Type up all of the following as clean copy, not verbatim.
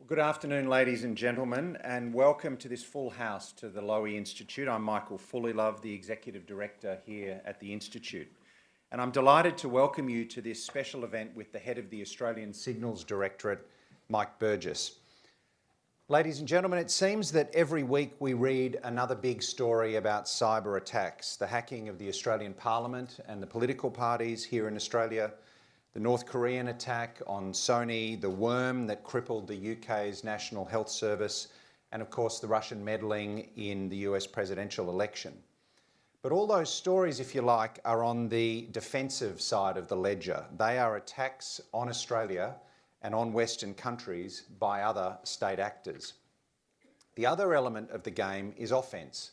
Good afternoon, ladies and gentlemen, and welcome to this full house to the Lowy Institute. I'm Michael Fullilove, the Executive Director here at the Institute. And I'm delighted to welcome you to this special event with the head of the Australian Signals Directorate, Mike Burgess. Ladies and gentlemen, it seems that every week we read another big story about cyber attacks, the hacking of the Australian Parliament and the political parties here in Australia, the North Korean attack on Sony, the worm that crippled the UK's National Health Service, and of course the Russian meddling in the US presidential election. But all those stories, if you like, are on the defensive side of the ledger. They are attacks on Australia and on Western countries by other state actors. The other element of the game is offence.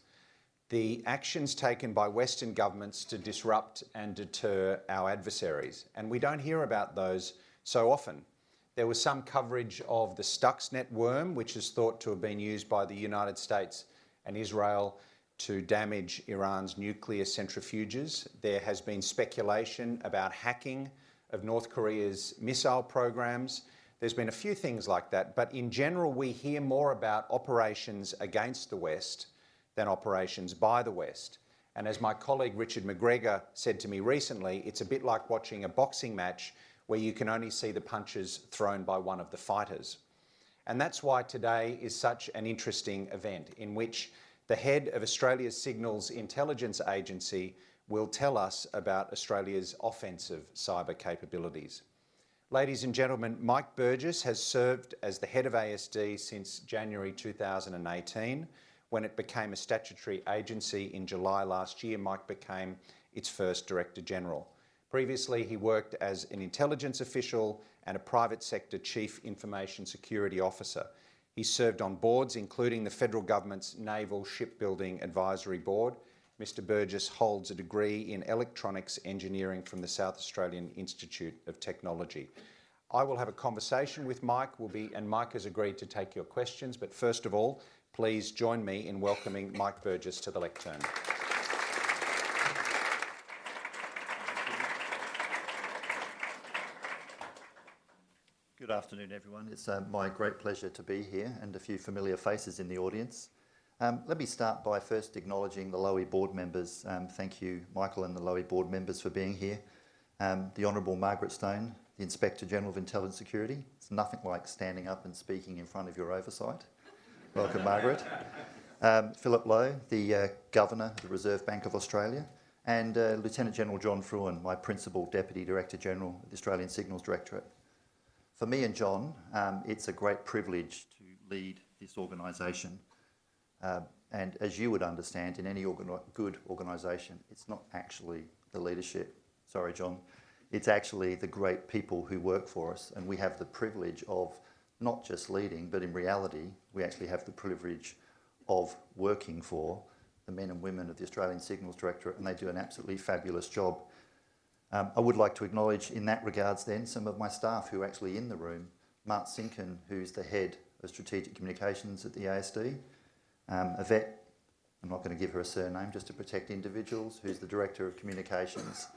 The actions taken by Western governments to disrupt and deter our adversaries. And we don't hear about those so often. There was some coverage of the Stuxnet worm, which is thought to have been used by the United States and Israel to damage Iran's nuclear centrifuges. There has been speculation about hacking of North Korea's missile programs. There's been a few things like that, but in general, we hear more about operations against the West than operations by the West. And as my colleague Richard McGregor said to me recently, it's a bit like watching a boxing match where you can only see the punches thrown by one of the fighters. And that's why today is such an interesting event in which the head of Australia's Signals Intelligence Agency will tell us about Australia's offensive cyber capabilities. Ladies and gentlemen, Mike Burgess has served as the head of ASD since January 2018. When it became a statutory agency in July last year, Mike became its first Director General. Previously, he worked as an intelligence official and a private sector Chief Information Security Officer. He served on boards including the Federal Government's Naval Shipbuilding Advisory Board. Mr. Burgess holds a degree in electronics engineering from the South Australian Institute of Technology. I will have a conversation with Mike, and Mike has agreed to take your questions, but first of all, please join me in welcoming Mike Burgess to the lectern. Good afternoon, everyone. It's my great pleasure to be here and a few familiar faces in the audience. Let me start by first acknowledging the Lowy board members. Thank you, Michael, and the Lowy board members for being here. The Honourable Margaret Stone, the Inspector General of Intelligence Security. It's nothing like standing up and speaking in front of your oversight. Welcome, Margaret. Philip Lowe, the Governor of the Reserve Bank of Australia, and Lieutenant General John Fruin, my Principal Deputy Director General of the Australian Signals Directorate. For me and John, it's a great privilege to lead this organisation. And as you would understand, in any good organisation, it's not actually the leadership. Sorry, John. It's actually the great people who work for us, and we have the privilege of not just leading, but in reality, we actually have the privilege of working for the men and women of the Australian Signals Directorate, and they do an absolutely fabulous job. I would like to acknowledge in that regards then some of my staff who are actually in the room. Mark Sinkin, who's the head of Strategic Communications at the ASD. Yvette, I'm not going to give her a surname just to protect individuals, who's the Director of Communications.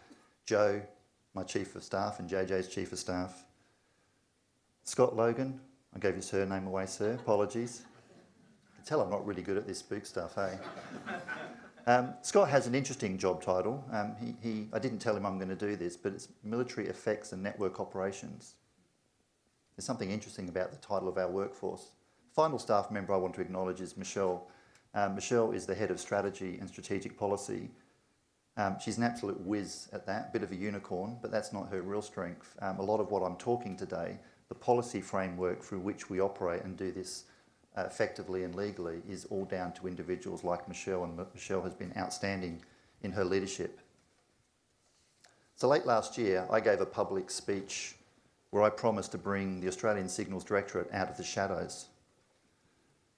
Joe, my Chief of Staff, and JJ's Chief of Staff. Scott Logan, I gave your surname away, sir, apologies. You can tell I'm not really good at this spook stuff, hey? Scott has an interesting job title. I didn't tell him I'm going to do this, but it's Military Effects and Network Operations. There's something interesting about the title of our workforce. Final staff member I want to acknowledge is Michelle. Michelle is the Head of Strategy and Strategic Policy. She's an absolute whiz at that, bit of a unicorn, but that's not her real strength. A lot of what I'm talking today, the policy framework through which we operate and do this effectively and legally is all down to individuals like Michelle, and Michelle has been outstanding in her leadership. So late last year, I gave a public speech where I promised to bring the Australian Signals Directorate out of the shadows.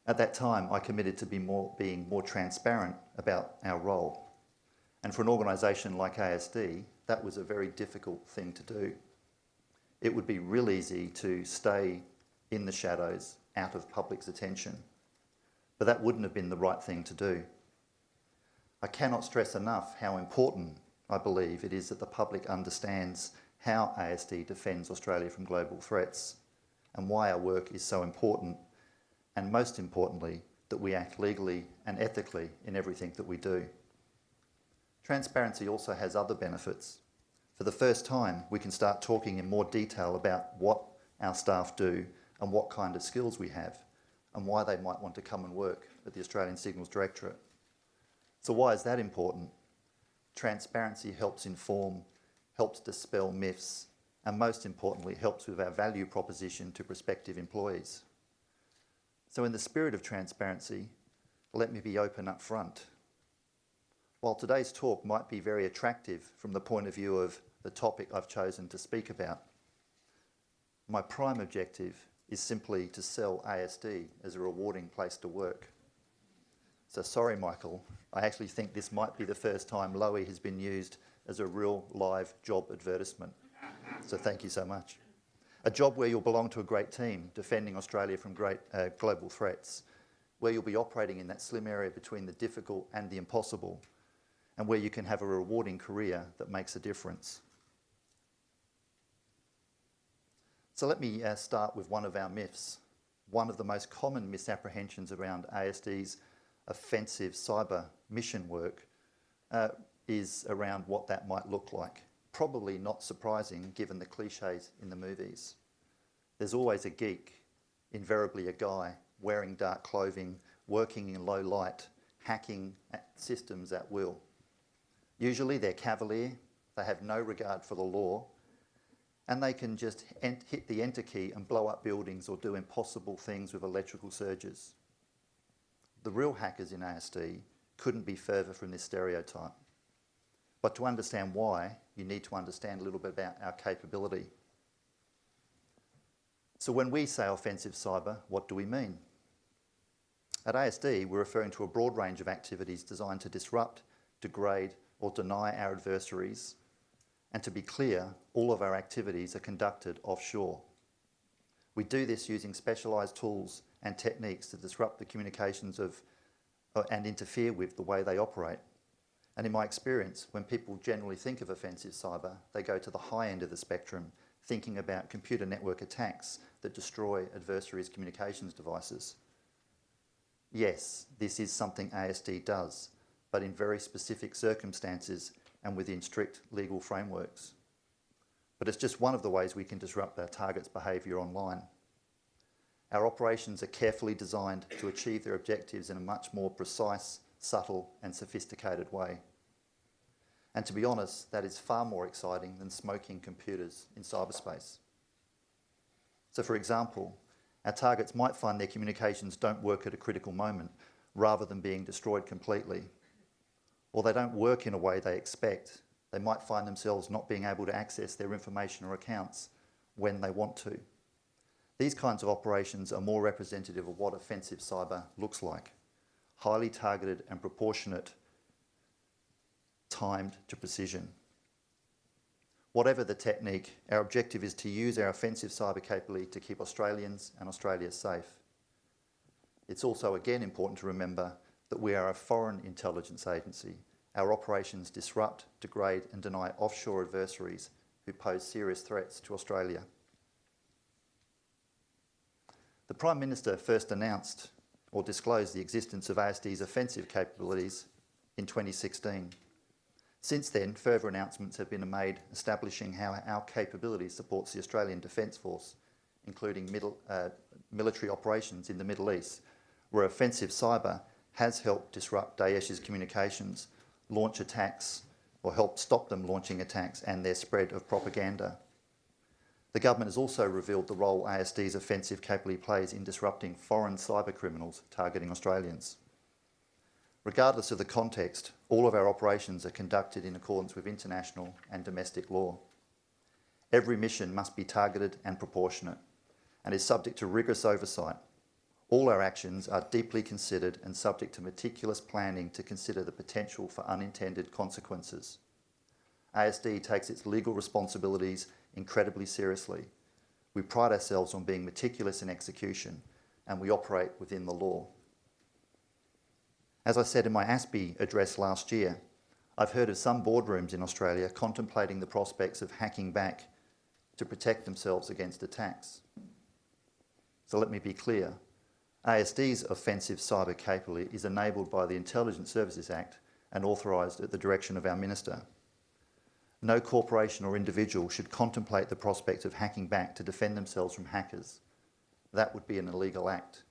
At that time, I committed to being more transparent about our role. And for an organisation like ASD, that was a very difficult thing to do. It would be real easy to stay in the shadows, out of public's attention, but that wouldn't have been the right thing to do. I cannot stress enough how important I believe it is that the public understands how ASD defends Australia from global threats. and why our work is so important, and most importantly, that we act legally and ethically in everything that we do. Transparency also has other benefits. For the first time, we can start talking in more detail about what our staff do and what kind of skills we have, and why they might want to come and work at the Australian Signals Directorate. So why is that important? Transparency helps inform, helps dispel myths, and most importantly, helps with our value proposition to prospective employees. So in the spirit of transparency, let me be open up front. While today's talk might be very attractive from the point of view of the topic I've chosen to speak about, my prime objective is simply to sell ASD as a rewarding place to work. So sorry, Michael, I actually think this might be the first time Lowy has been used as a real live job advertisement. So thank you so much. A job where you'll belong to a great team, defending Australia from great global threats, where you'll be operating in that slim area between the difficult and the impossible, and where you can have a rewarding career that makes a difference. So let me start with one of our myths. One of the most common misapprehensions around ASD's offensive cyber mission work is around what that might look like. Probably not surprising given the cliches in the movies. There's always a geek, invariably a guy, wearing dark clothing, working in low light, hacking systems at will. Usually they're cavalier, they have no regard for the law, and they can just hit the enter key and blow up buildings or do impossible things with electrical surges. The real hackers in ASD couldn't be further from this stereotype. But to understand why, you need to understand a little bit about our capability. So when we say offensive cyber, what do we mean? At ASD, we're referring to a broad range of activities designed to disrupt, degrade, or deny our adversaries. And to be clear, all of our activities are conducted offshore. We do this using specialised tools and techniques to disrupt the communications of and interfere with the way they operate. And in my experience, when people generally think of offensive cyber, they go to the high end of the spectrum, thinking about computer network attacks that destroy adversaries' communications devices. Yes, this is something ASD does, but in very specific circumstances and within strict legal frameworks. But it's just one of the ways we can disrupt our target's behaviour online. Our operations are carefully designed to achieve their objectives in a much more precise, subtle and sophisticated way. And to be honest, that is far more exciting than smoking computers in cyberspace. So for example, our targets might find their communications don't work at a critical moment rather than being destroyed completely. Or they don't work in a way they expect. They might find themselves not being able to access their information or accounts when they want to. These kinds of operations are more representative of what offensive cyber looks like. Highly targeted and proportionate, timed to precision. Whatever the technique, our objective is to use our offensive cyber capability to keep Australians and Australia safe. It's also again important to remember that we are a foreign intelligence agency. Our operations disrupt, degrade and deny offshore adversaries who pose serious threats to Australia. The Prime Minister first announced or disclosed the existence of ASD's offensive capabilities in 2016. Since then, further announcements have been made establishing how our capability supports the Australian Defence Force, including military operations in the Middle East, where offensive cyber has helped disrupt Daesh's communications, launch attacks, or help stop them launching attacks and their spread of propaganda. The government has also revealed the role ASD's offensive capability plays in disrupting foreign cyber criminals targeting Australians. Regardless of the context, all of our operations are conducted in accordance with international and domestic law. Every mission must be targeted and proportionate and is subject to rigorous oversight. All our actions are deeply considered and subject to meticulous planning to consider the potential for unintended consequences. ASD takes its legal responsibilities incredibly seriously. We pride ourselves on being meticulous in execution and we operate within the law. As I said in my ASB address last year, I've heard of some boardrooms in Australia contemplating the prospects of hacking back to protect themselves against attacks. So let me be clear. ASD's offensive cyber capability is enabled by the Intelligence Services Act and authorised at the direction of our Minister. No corporation or individual should contemplate the prospect of hacking back to defend themselves from hackers. That would be an illegal act.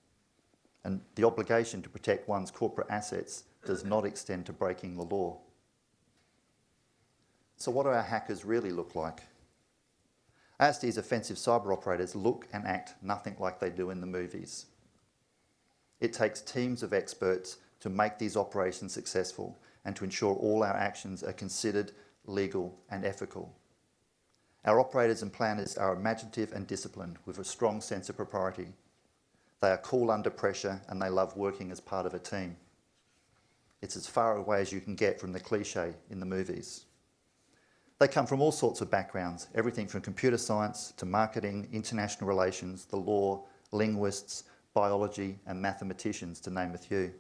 And the obligation to protect one's corporate assets does not extend to breaking the law. So what do our hackers really look like? ASD's offensive cyber operators look and act nothing like they do in the movies. It takes teams of experts to make these operations successful and to ensure all our actions are considered, legal and ethical. Our operators and planners are imaginative and disciplined with a strong sense of propriety. They are cool under pressure and they love working as part of a team. It's as far away as you can get from the cliche in the movies. They come from all sorts of backgrounds, everything from computer science to marketing, international relations, the law, linguists, biology and mathematicians, to name a few.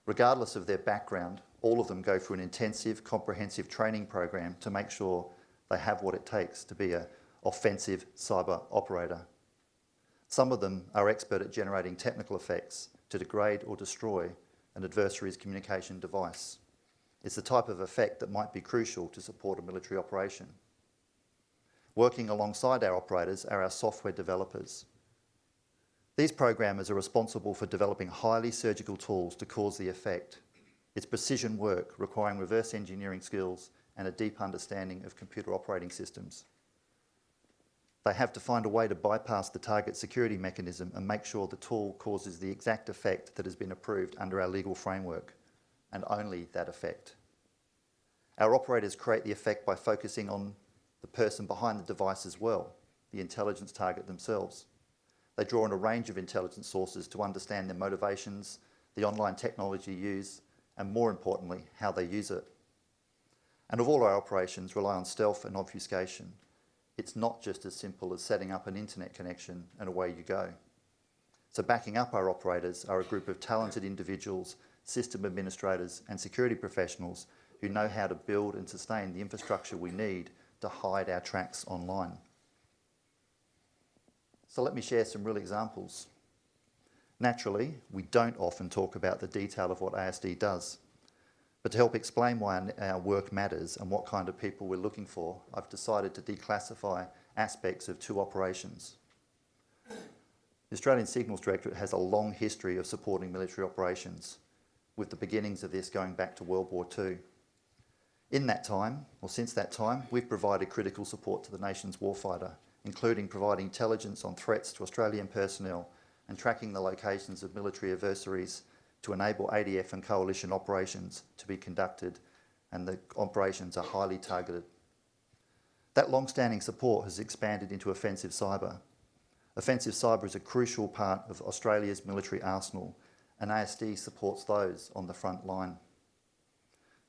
Regardless of their background, all of them go through an intensive, comprehensive training program to make sure they have what it takes to be an offensive cyber operator. Some of them are expert at generating technical effects to degrade or destroy an adversary's communication device. It's the type of effect that might be crucial to support a military operation. Working alongside our operators are our software developers. These programmers are responsible for developing highly surgical tools to cause the effect. It's precision work requiring reverse engineering skills and a deep understanding of computer operating systems. They have to find a way to bypass the target security mechanism and make sure the tool causes the exact effect that has been approved under our legal framework, and only that effect. Our operators create the effect by focusing on the person behind the device as well, the intelligence target themselves. They draw on a range of intelligence sources to understand their motivations, the online technology used, and more importantly, how they use it. And of all our operations rely on stealth and obfuscation. It's not just as simple as setting up an internet connection and away you go. So backing up our operators are a group of talented individuals, system administrators and security professionals who know how to build and sustain the infrastructure we need to hide our tracks online. So let me share some real examples. Naturally, we don't often talk about the detail of what ASD does, but to help explain why our work matters and what kind of people we're looking for, I've decided to declassify aspects of two operations. The Australian Signals Directorate has a long history of supporting military operations, with the beginnings of this going back to World War II. In that time, or since that time, we've provided critical support to the nation's warfighter, including providing intelligence on threats to Australian personnel and tracking the locations of military adversaries to enable ADF and coalition operations to be conducted, and the operations are highly targeted. That long-standing support has expanded into offensive cyber. Offensive cyber is a crucial part of Australia's military arsenal, and ASD supports those on the front line.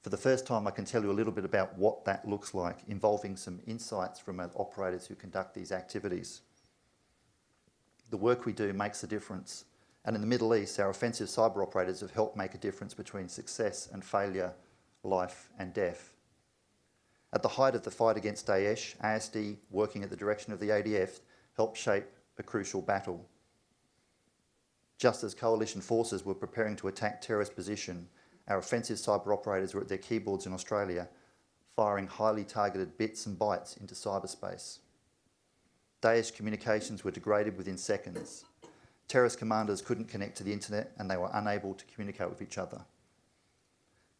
For the first time, I can tell you a little bit about what that looks like, involving some insights from our operators who conduct these activities. The work we do makes a difference. And in the Middle East, our offensive cyber operators have helped make a difference between success and failure, life and death. At the height of the fight against Daesh, ASD, working at the direction of the ADF, helped shape a crucial battle. Just as coalition forces were preparing to attack terrorist position, our offensive cyber operators were at their keyboards in Australia, firing highly targeted bits and bytes into cyberspace. Daesh communications were degraded within seconds. Terrorist commanders couldn't connect to the internet and they were unable to communicate with each other.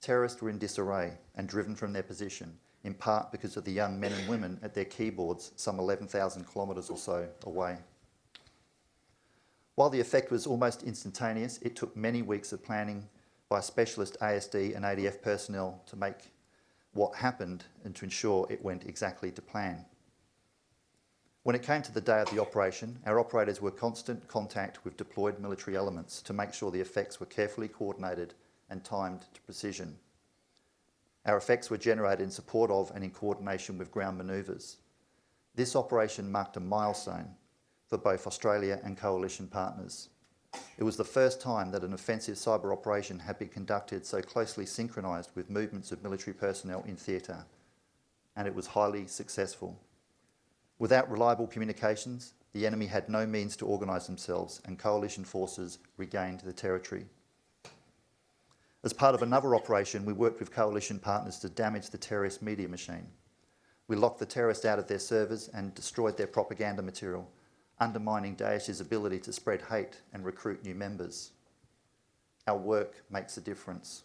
Terrorists were in disarray and driven from their position, in part because of the young men and women at their keyboards some 11,000 kilometres or so away. While the effect was almost instantaneous, it took many weeks of planning by specialist ASD and ADF personnel to make what happened and to ensure it went exactly to plan. When it came to the day of the operation, our operators were in constant contact with deployed military elements to make sure the effects were carefully coordinated and timed to precision. Our effects were generated in support of and in coordination with ground manoeuvres. This operation marked a milestone for both Australia and coalition partners. It was the first time that an offensive cyber operation had been conducted so closely synchronised with movements of military personnel in theatre, and it was highly successful. Without reliable communications, the enemy had no means to organise themselves and coalition forces regained the territory. As part of another operation, we worked with coalition partners to damage the terrorist media machine. We locked the terrorists out of their servers and destroyed their propaganda material, undermining Daesh's ability to spread hate and recruit new members. Our work makes a difference.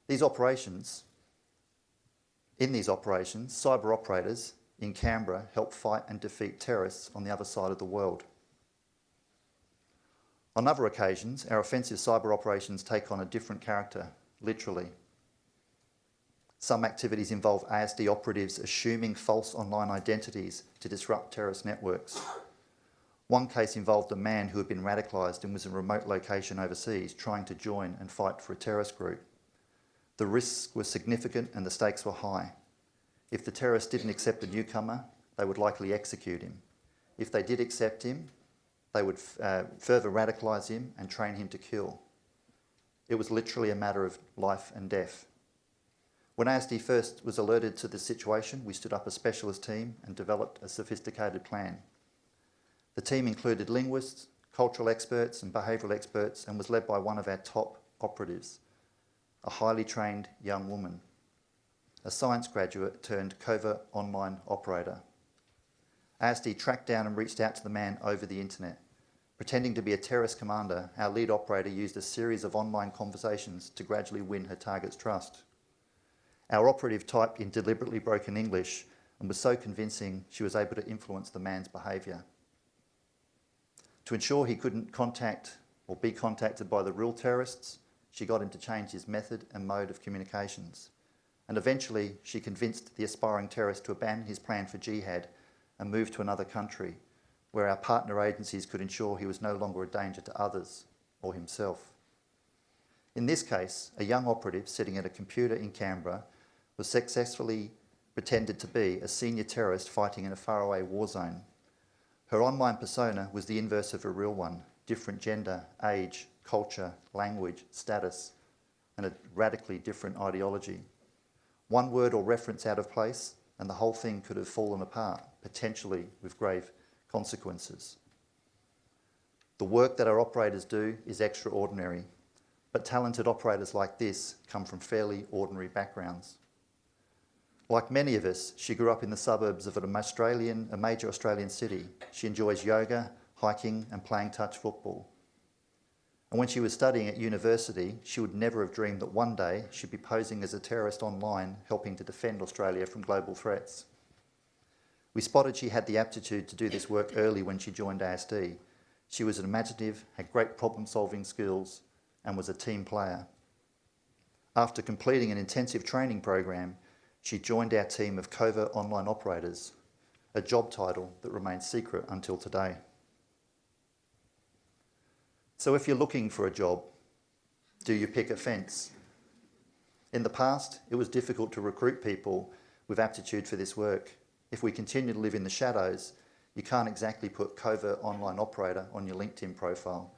In these operations, cyber operators in Canberra help fight and defeat terrorists on the other side of the world. On other occasions, our offensive cyber operations take on a different character, literally. Some activities involve ASD operatives assuming false online identities to disrupt terrorist networks. One case involved a man who had been radicalised and was in a remote location overseas trying to join and fight for a terrorist group. The risks were significant and the stakes were high. If the terrorists didn't accept the newcomer, they would likely execute him. If they did accept him, they would further radicalise him and train him to kill. It was literally a matter of life and death. When ASD first was alerted to the situation, we stood up a specialist team and developed a sophisticated plan. The team included linguists, cultural experts and behavioural experts and was led by one of our top operatives, a highly trained young woman, a science graduate turned covert online operator. ASD tracked down and reached out to the man over the internet. Pretending to be a terrorist commander, our lead operator used a series of online conversations to gradually win her target's trust. Our operative typed in deliberately broken English and was so convincing she was able to influence the man's behaviour. To ensure he couldn't contact or be contacted by the real terrorists, she got him to change his method and mode of communications. And eventually, she convinced the aspiring terrorist to abandon his plan for jihad and move to another country, where our partner agencies could ensure he was no longer a danger to others or himself. In this case, a young operative sitting at a computer in Canberra was successfully pretended to be a senior terrorist fighting in a faraway war zone. Her online persona was the inverse of her real one: different gender, age, culture, language, status, and a radically different ideology. One word or reference out of place, and the whole thing could have fallen apart, potentially with grave consequences. The work that our operators do is extraordinary, but talented operators like this come from fairly ordinary backgrounds. Like many of us, she grew up in the suburbs of a major Australian city. She enjoys yoga, hiking, and playing touch football. And when she was studying at university, she would never have dreamed that one day she'd be posing as a terrorist online, helping to defend Australia from global threats. We spotted she had the aptitude to do this work early when she joined ASD. She was imaginative, had great problem-solving skills, and was a team player. After completing an intensive training program, she joined our team of covert online operators, a job title that remains secret until today. So if you're looking for a job, do you pick a fence? In the past, it was difficult to recruit people with aptitude for this work. If we continue to live in the shadows, you can't exactly put covert online operator on your LinkedIn profile.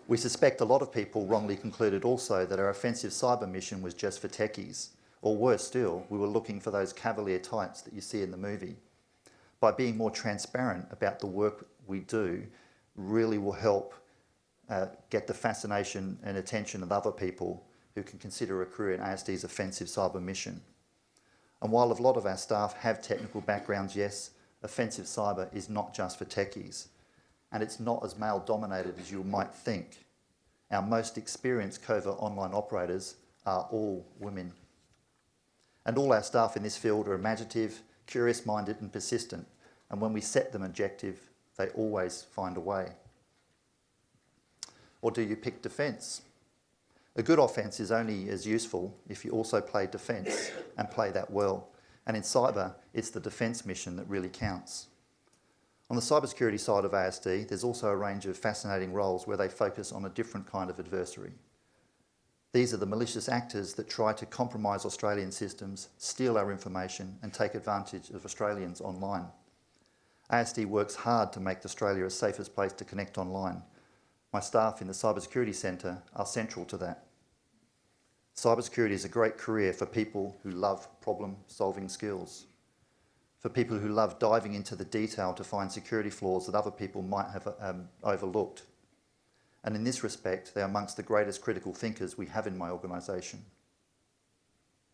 We suspect a lot of people wrongly concluded also that our offensive cyber mission was just for techies, or worse still, we were looking for those cavalier types that you see in the movie. By being more transparent about the work we do really will help get the fascination and attention of other people who can consider a career in ASD's offensive cyber mission. And while a lot of our staff have technical backgrounds, yes, offensive cyber is not just for techies, and it's not as male-dominated as you might think. Our most experienced covert online operators are all women. And all our staff in this field are imaginative, curious-minded and persistent, and when we set them an objective, they always find a way. Or do you pick defence? A good offence is only as useful if you also play defence and play that well. And in cyber, it's the defence mission that really counts. On the cybersecurity side of ASD, there's also a range of fascinating roles where they focus on a different kind of adversary. These are the malicious actors that try to compromise Australian systems, steal our information and take advantage of Australians online. ASD works hard to make Australia a safest place to connect online. My staff in the Cybersecurity Centre are central to that. Cybersecurity is a great career for people who love problem-solving skills. for people who love diving into the detail to find security flaws that other people might have overlooked. And in this respect, they're amongst the greatest critical thinkers we have in my organisation.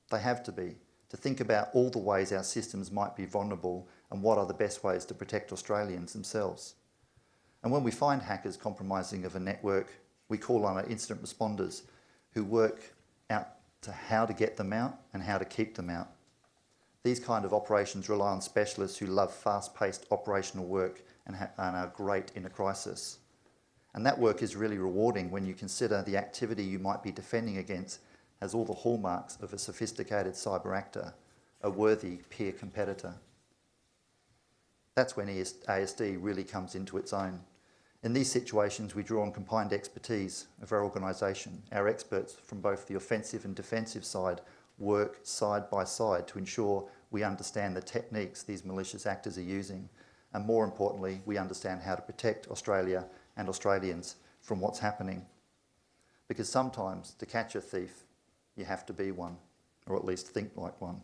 They have to be, to think about all the ways our systems might be vulnerable and what are the best ways to protect Australians themselves. And when we find hackers compromising of a network, we call on our incident responders who work out to how to get them out and how to keep them out. These kind of operations rely on specialists who love fast-paced operational work and are great in a crisis. And that work is really rewarding when you consider the activity you might be defending against has all the hallmarks of a sophisticated cyber actor, a worthy peer competitor. That's when ASD really comes into its own. In these situations, we draw on combined expertise of our organisation. Our experts from both the offensive and defensive side work side by side to ensure we understand the techniques these malicious actors are using, and more importantly, we understand how to protect Australia and Australians from what's happening. Because sometimes, to catch a thief, you have to be one, or at least think like one.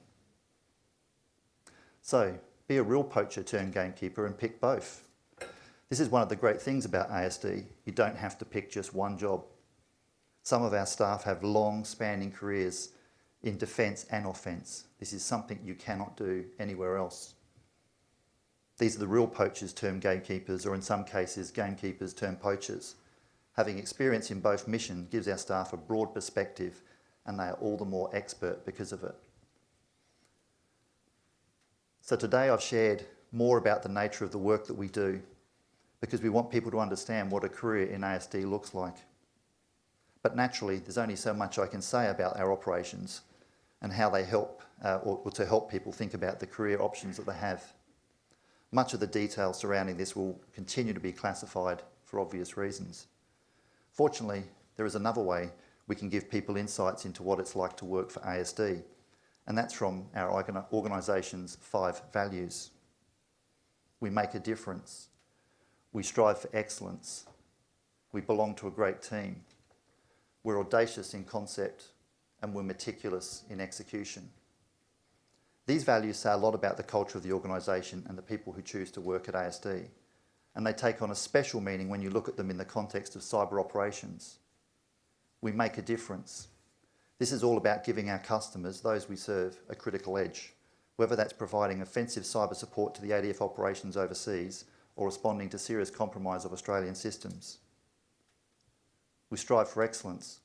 So, be a real poacher turned gamekeeper and pick both. This is one of the great things about ASD. You don't have to pick just one job. Some of our staff have long-spanning careers in defence and offence. This is something you cannot do anywhere else. These are the real poachers turned gamekeepers, or in some cases, gamekeepers turned poachers. Having experience in both missions gives our staff a broad perspective, and they are all the more expert because of it. So today I've shared more about the nature of the work that we do, because we want people to understand what a career in ASD looks like. But naturally, there's only so much I can say about our operations and how they help, or to help people think about the career options that they have. Much of the detail surrounding this will continue to be classified for obvious reasons. Fortunately, there is another way we can give people insights into what it's like to work for ASD, and that's from our organisation's 5 values. We make a difference. We strive for excellence. We belong to a great team. We're audacious in concept, and we're meticulous in execution. These values say a lot about the culture of the organisation and the people who choose to work at ASD, and they take on a special meaning when you look at them in the context of cyber operations. We make a difference. This is all about giving our customers, those we serve, a critical edge, whether that's providing offensive cyber support to the ADF operations overseas or responding to serious compromise of Australian systems. We strive for excellence.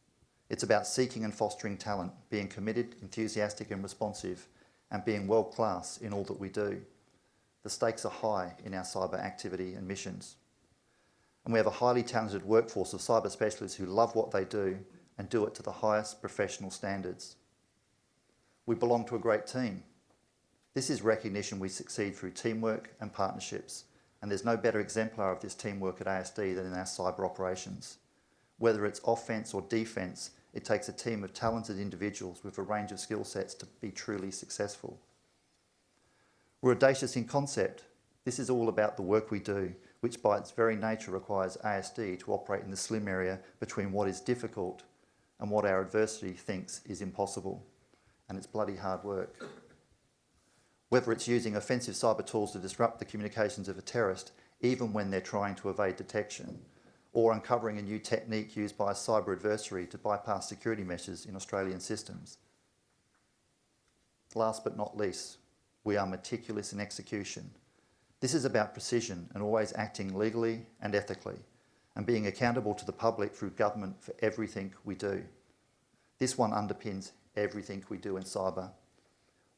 It's about seeking and fostering talent, being committed, enthusiastic and responsive, and being world-class in all that we do. The stakes are high in our cyber activity and missions. And we have a highly talented workforce of cyber specialists who love what they do and do it to the highest professional standards. We belong to a great team. This is recognition we succeed through teamwork and partnerships, and there's no better exemplar of this teamwork at ASD than in our cyber operations. Whether it's offence or defence, it takes a team of talented individuals with a range of skill sets to be truly successful. We're audacious in concept. This is all about the work we do, which by its very nature requires ASD to operate in the slim area between what is difficult and what our adversity thinks is impossible. And it's bloody hard work. Whether it's using offensive cyber tools to disrupt the communications of a terrorist, even when they're trying to evade detection, or uncovering a new technique used by a cyber adversary to bypass security measures in Australian systems. Last but not least, we are meticulous in execution. This is about precision and always acting legally and ethically, and being accountable to the public through government for everything we do. This one underpins everything we do in cyber.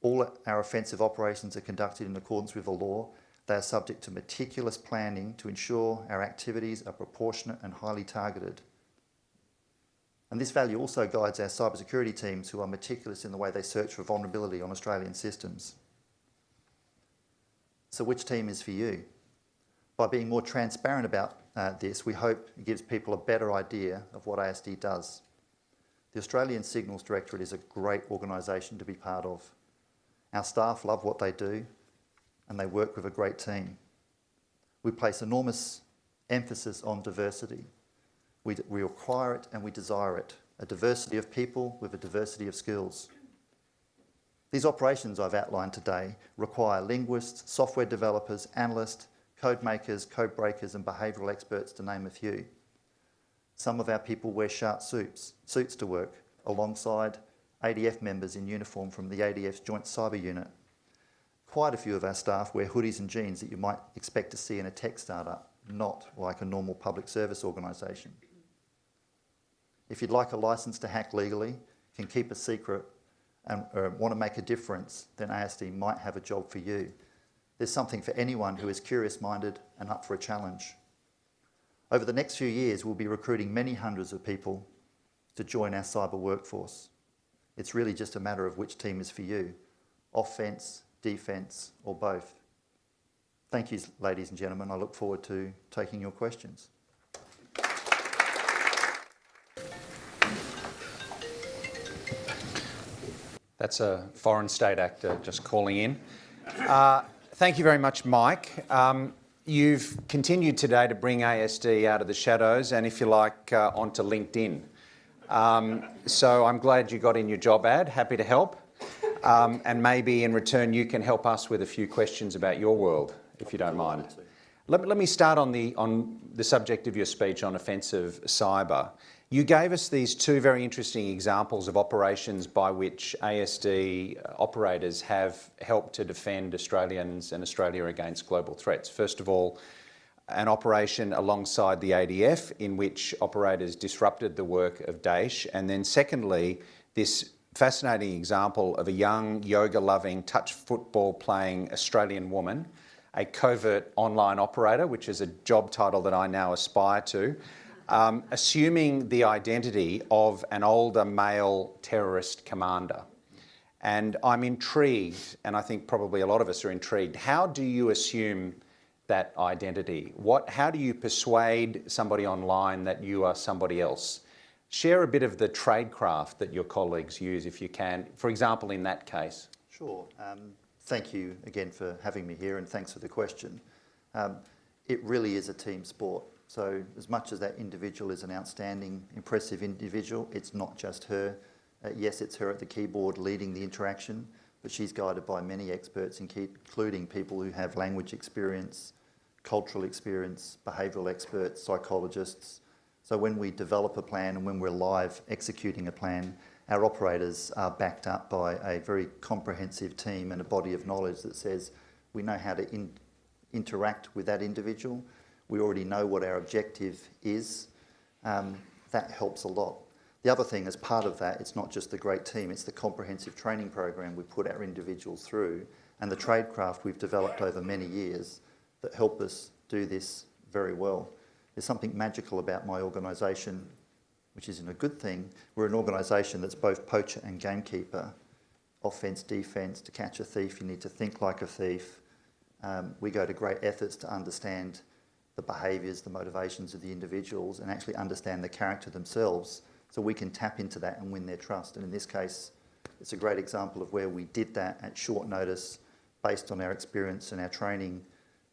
All our offensive operations are conducted in accordance with the law. They are subject to meticulous planning to ensure our activities are proportionate and highly targeted. And this value also guides our cybersecurity teams, who are meticulous in the way they search for vulnerability on Australian systems. So which team is for you? By being more transparent about this, we hope it gives people a better idea of what ASD does. The Australian Signals Directorate is a great organisation to be part of. Our staff love what they do, and they work with a great team. We place enormous emphasis on diversity. We require it and we desire it, a diversity of people with a diversity of skills. These operations I've outlined today require linguists, software developers, analysts, code makers, code breakers and behavioural experts, to name a few. Some of our people wear sharp suits to work, alongside ADF members in uniform from the ADF's Joint Cyber Unit. Quite a few of our staff wear hoodies and jeans that you might expect to see in a tech startup, not like a normal public service organisation. If you'd like a licence to hack legally, can keep a secret and want to make a difference, then ASD might have a job for you. There's something for anyone who is curious-minded and up for a challenge. Over the next few years, we'll be recruiting many hundreds of people to join our cyber workforce. It's really just a matter of which team is for you, offence, defence, or both. Thank you, ladies and gentlemen. I look forward to taking your questions. That's a foreign state actor just calling in. Thank you very much, Mike. You've continued today to bring ASD out of the shadows and, if you like, onto LinkedIn. So I'm glad you got in your job ad, happy to help. And maybe in return you can help us with a few questions about your world, if you don't mind. Let me start on the subject of your speech on offensive cyber. You gave us these two very interesting examples of operations by which ASD operators have helped to defend Australians and Australia against global threats. First of all, an operation alongside the ADF in which operators disrupted the work of Daesh. And then secondly, this fascinating example of a young, yoga-loving, touch football-playing Australian woman, a covert online operator, which is a job title that I now aspire to, assuming the identity of an older male terrorist commander. And I'm intrigued, and I think probably a lot of us are intrigued, how do you assume that identity? How do you persuade somebody online that you are somebody else? Share a bit of the tradecraft that your colleagues use, if you can, for example, in that case. Sure. Thank you again for having me here, and thanks for the question. It really is a team sport. So as much as that individual is an outstanding, impressive individual, it's not just her. Yes, it's her at the keyboard leading the interaction, but she's guided by many experts, including people who have language experience, cultural experience, behavioural experts, psychologists. So when we develop a plan and when we're live executing a plan, our operators are backed up by a very comprehensive team and a body of knowledge that says we know how to interact with that individual. We already know what our objective is. That helps a lot. The other thing, as part of that, it's not just the great team, it's the comprehensive training program we put our individuals through and the tradecraft we've developed over many years that help us do this very well. There's something magical about my organisation, which isn't a good thing. We're an organisation that's both poacher and gamekeeper, offence, defence. To catch a thief, you need to think like a thief. We go to great efforts to understand the behaviours, the motivations of the individuals and actually understand the character themselves so we can tap into that and win their trust. And in this case, it's a great example of where we did that at short notice based on our experience and our training.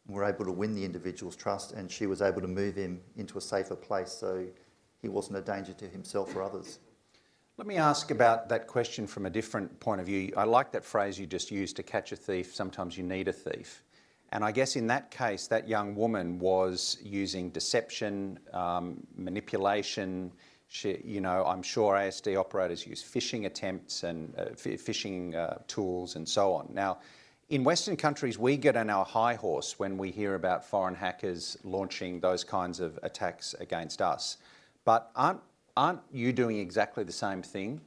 And we're able to win the individual's trust and she was able to move him into a safer place so he wasn't a danger to himself or others. Let me ask about that question from a different point of view. I like that phrase you just used, to catch a thief, sometimes you need a thief. And I guess in that case, that young woman was using deception, manipulation. I'm sure ASD operators use phishing attempts and phishing tools and so on. Now, in Western countries, we get on our high horse when we hear about foreign hackers launching those kinds of attacks against us. But aren't you doing exactly the same thing?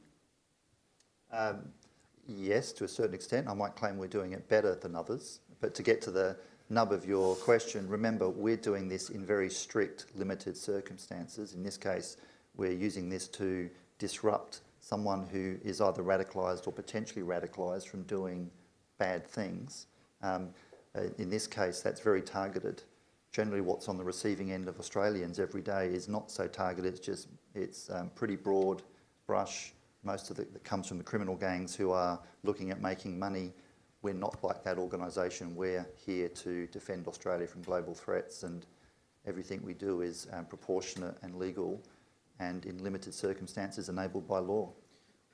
Yes, to a certain extent. I might claim we're doing it better than others. But to get to the nub of your question, remember, we're doing this in very strict, limited circumstances. In this case, we're using this to disrupt someone who is either radicalised or potentially radicalised from doing bad things. In this case, that's very targeted. Generally, what's on the receiving end of Australians every day is not so targeted. It's pretty broad brush. Most of it that comes from the criminal gangs who are looking at making money. We're not like that organisation. We're here to defend Australia from global threats, and everything we do is proportionate and legal and in limited circumstances enabled by law.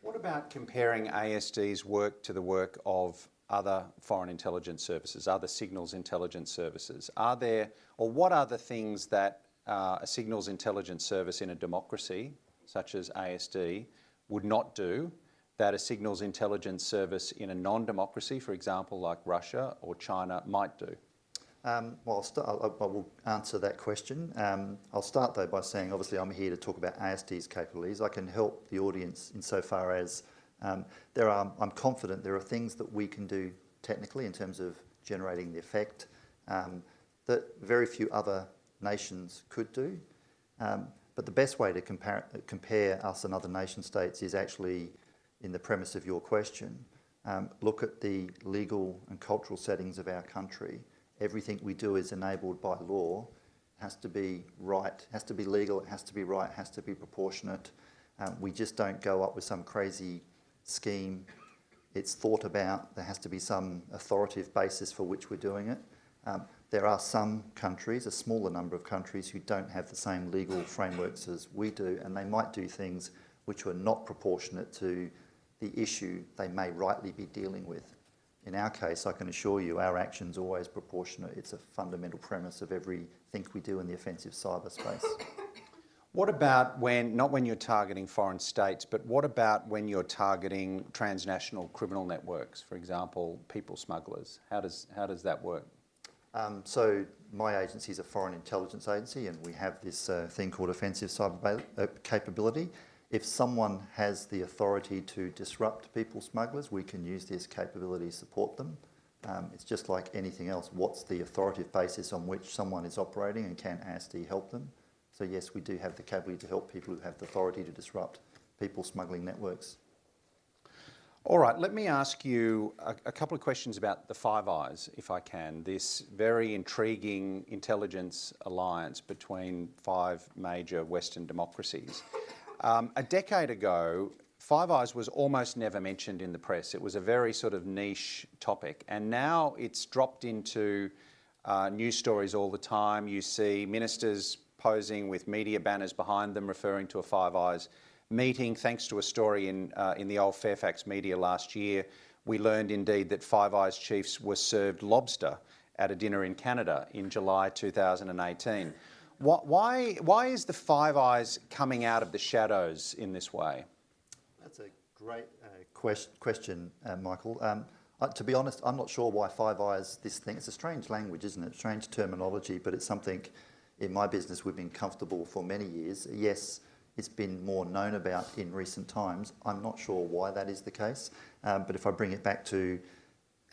What about comparing ASD's work to the work of other foreign intelligence services, other signals intelligence services? Are there, or what are the things that a signals intelligence service in a democracy, such as ASD, would not do that a signals intelligence service in a non-democracy, for example, like Russia or China, might do? Well, I will answer that question. I'll start though by saying, obviously, I'm here to talk about ASD's capabilities. I can help the audience insofar as I'm confident there are things that we can do technically in terms of generating the effect that very few other nations could do. But the best way to compare us and other nation states is actually in the premise of your question. Look at the legal and cultural settings of our country. Everything we do is enabled by law. It has to be right, it has to be legal, it has to be right, it has to be proportionate. We just don't go up with some crazy scheme. It's thought about. There has to be some authoritative basis for which we're doing it. There are some countries, a smaller number of countries, who don't have the same legal frameworks as we do, and they might do things which are not proportionate to the issue they may rightly be dealing with. In our case, I can assure you, our action's always proportionate. It's a fundamental premise of everything we do in the offensive cyberspace. What about not when you're targeting foreign states, but what about when you're targeting transnational criminal networks, for example, people smugglers? How does that work? So my agency is a foreign intelligence agency, and we have this thing called offensive cyber capability. If someone has the authority to disrupt people smugglers, we can use this capability to support them. It's just like anything else. What's the authoritative basis on which someone is operating, and can ASD help them? So yes, we do have the capability to help people who have the authority to disrupt people smuggling networks. All right, let me ask you a couple of questions about the Five Eyes, if I can. This very intriguing intelligence alliance between five major Western democracies. A decade ago, Five Eyes was almost never mentioned in the press. It was a very sort of niche topic, and now it's dropped into news stories all the time. You see ministers posing with media banners behind them referring to a Five Eyes meeting. Thanks to a story in the old Fairfax media last year, we learned indeed that Five Eyes chiefs were served lobster at a dinner in Canada in July 2018. Why is the Five Eyes coming out of the shadows in this way? That's a great question, Michael. To be honest, I'm not sure why Five Eyes, this thing, it's a strange language, isn't it? Strange terminology, but it's something in my business we've been comfortable for many years. Yes, it's been more known about in recent times. I'm not sure why that is the case, but if I bring it back to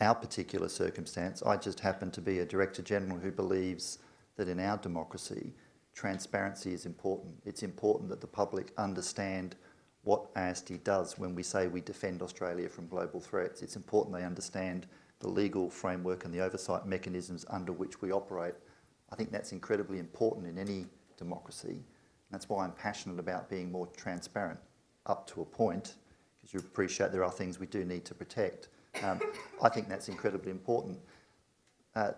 our particular circumstance, I just happen to be a Director General who believes that in our democracy, transparency is important. It's important that the public understand what ASD does when we say we defend Australia from global threats. It's important they understand the legal framework and the oversight mechanisms under which we operate. I think that's incredibly important in any democracy. That's why I'm passionate about being more transparent up to a point, because you appreciate there are things we do need to protect. I think that's incredibly important.